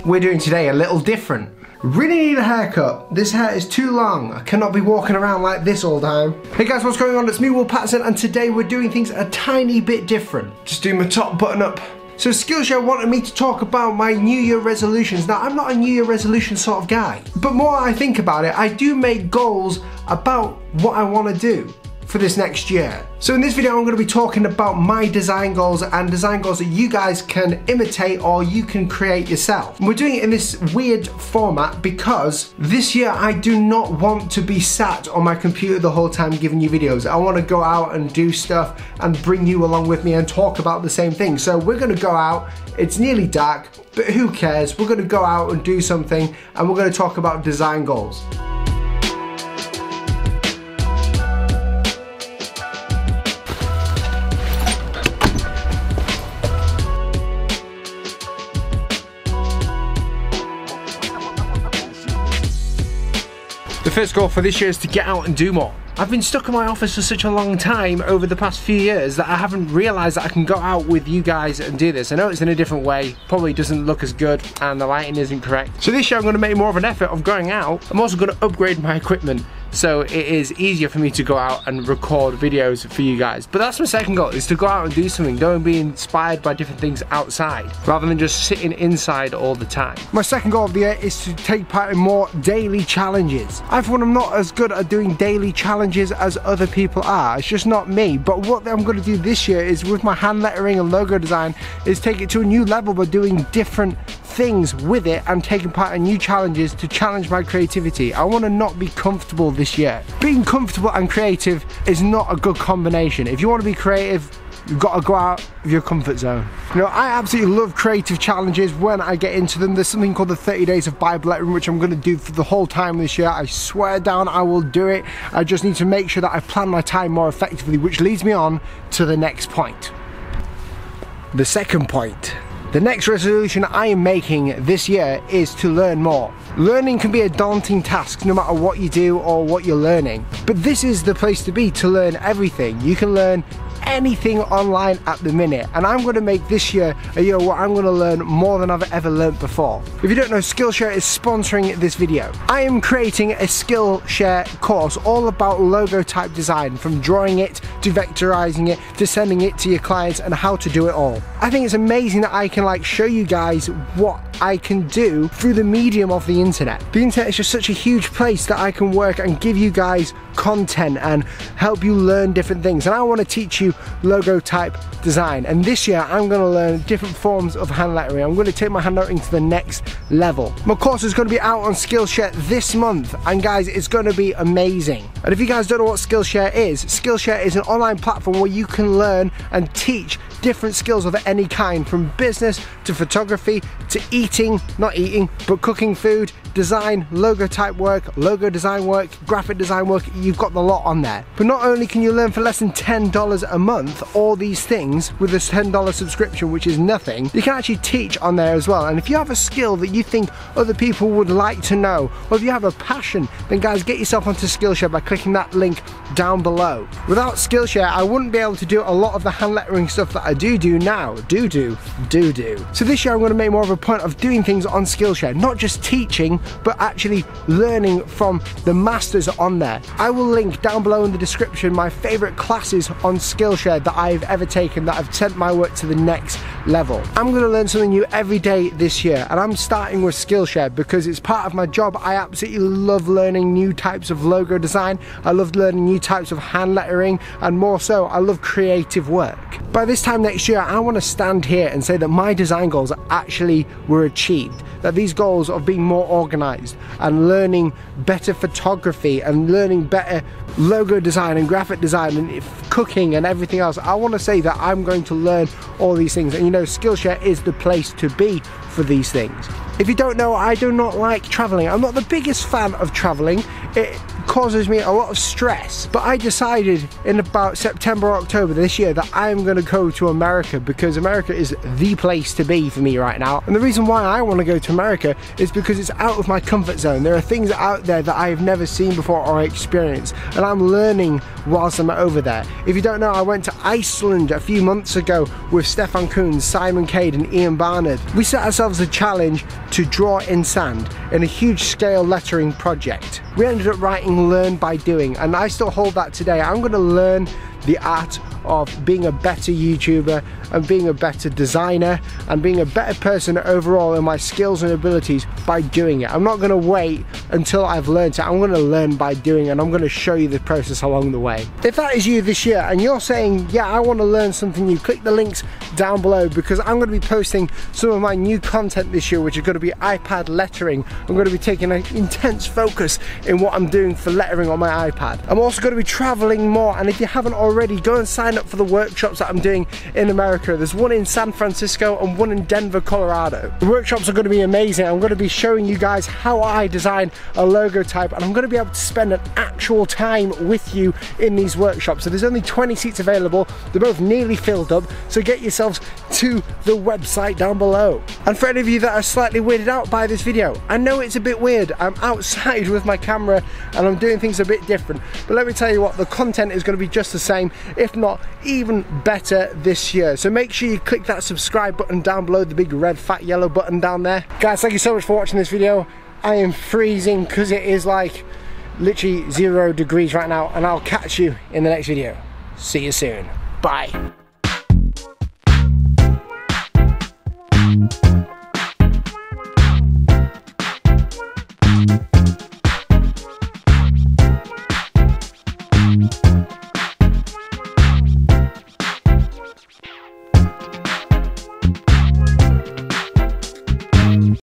we're doing today a little different. Really need a haircut. This hair is too long. I cannot be walking around like this all the time. Hey guys, what's going on? It's me, Paterson, and today we're doing things a tiny bit different. Just doing my top button up. So Skillshare wanted me to talk about my New Year resolutions. Now, I'm not a New Year resolution sort of guy, but more I think about it, I do make goals about what I want to do for this next year. So in this video I'm going to be talking about my design goals and design goals that you guys can imitate or you can create yourself. And we're doing it in this weird format because this year I do not want to be sat on my computer the whole time giving you videos. I want to go out and do stuff and bring you along with me and talk about the same thing. So we're going to go out, it's nearly dark, but who cares? We're going to go out and do something and we're going to talk about design goals. The first goal for this year is to get out and do more. I've been stuck in my office for such a long time over the past few years that I haven't realised that I can go out with you guys and do this. I know it's in a different way, probably doesn't look as good and the lighting isn't correct. So this year I'm going to make more of an effort of going out. I'm also going to upgrade my equipment so it is easier for me to go out and record videos for you guys. But that's my second goal, is to go out and do something, go and be inspired by different things outside rather than just sitting inside all the time. My second goal of the year is to take part in more daily challenges. I find I'm not as good at doing daily challenges as other people are. It's just not me. But what I'm going to do this year is with my hand lettering and logo design is take it to a new level by doing different things with it and taking part in new challenges to challenge my creativity. I want to not be comfortable this year. Being comfortable and creative is not a good combination. If you want to be creative, you've got to go out of your comfort zone. You know, I absolutely love creative challenges when I get into them. There's something called the 30 days of Bible lettering, which I'm going to do for the whole time this year. I swear down I will do it. I just need to make sure that I plan my time more effectively, which leads me on to the next point. The second point. The next resolution I am making this year is to learn more. Learning can be a daunting task no matter what you do or what you're learning. But this is the place to be to learn everything. You can learn anything online at the minute, and I'm going to make this year a year where I'm going to learn more than I've ever learned before. If you don't know, Skillshare is sponsoring this video. I am creating a Skillshare course all about logo type design, from drawing it to vectorizing it to sending it to your clients and how to do it all. I think it's amazing that I can show you guys what I can do through the medium of the internet. The internet is just such a huge place that I can work and give you guys content and help you learn different things. And I want to teach you logo type design. And this year I'm going to learn different forms of hand lettering. I'm going to take my hand lettering to the next level. My course is going to be out on Skillshare this month, and guys, it's going to be amazing. And if you guys don't know what Skillshare is an online platform where you can learn and teach different skills of any kind, from business to photography to eating, not eating, but cooking food, design, logo type work, logo design work, graphic design work. You've got the lot on there. But not only can you learn for less than $10 a month all these things with a $10 subscription, which is nothing, you can actually teach on there as well. And if you have a skill that you think other people would like to know, or if you have a passion, then guys, get yourself onto Skillshare by clicking that link down below. Without Skillshare, I wouldn't be able to do a lot of the hand lettering stuff that I do now. So this year I'm going to make more of a point of doing things on Skillshare, not just teaching, but actually learning from the masters on there. I will link down below in the description my favorite classes on Skillshare that I've ever taken that have sent my work to the next level. I'm going to learn something new every day this year, and I'm starting with Skillshare because it's part of my job. I absolutely love learning new types of logo design. I love learning new types of hand lettering, and more so, I love creative work. By this time next year, I want to stand here and say that my design goals actually were achieved. That these goals of being more organized and learning better photography and learning better logo design and graphic design and cooking and everything else, I want to say that I'm going to learn all these things. And you know, Skillshare is the place to be for these things. If you don't know, I do not like traveling. I'm not the biggest fan of traveling. It causes me a lot of stress. But I decided in about September or October this year that I'm going to go to America, because America is the place to be for me right now. And the reason why I want to go to America is because it's out of my comfort zone. There are things out there that I've never seen before or experienced, and I'm learning whilst I'm over there. If you don't know, I went to Iceland a few months ago with Stefan Kuhn, Simon Cade and Ian Barnard. We set ourselves a challenge to draw in sand in a huge scale lettering project. We ended up writing learn by doing, and I still hold that today. I'm going to learn the art of being a better YouTuber and being a better designer and being a better person overall in my skills and abilities by doing it. I'm not going to wait until I've learned it. I'm going to learn by doing, and I'm going to show you the process along the way. If that is you this year and you're saying, yeah, I want to learn something new, click the links down below, because I'm going to be posting some of my new content this year, which is going to be iPad lettering. I'm going to be taking an intense focus in what I'm doing for lettering on my iPad. I'm also going to be traveling more, and if you haven't already, go and sign up for the workshops that I'm doing in America. There's one in San Francisco and one in Denver, Colorado. The workshops are going to be amazing. I'm going to be showing you guys how I design a logo type, and I'm going to be able to spend an actual time with you in these workshops. So there's only 20 seats available. They're both nearly filled up, so get yourselves to the website down below. And for any of you that are slightly weirded out by this video, I know it's a bit weird. I'm outside with my camera and I'm doing things a bit different, but let me tell you what, the content is going to be just the same, if not even better this year. So make sure you click that subscribe button down below, the big red fat yellow button down there. Guys, thank you so much for watching this video. I am freezing because it is like literally 0 degrees right now, and I'll catch you in the next video. See you soon. Bye.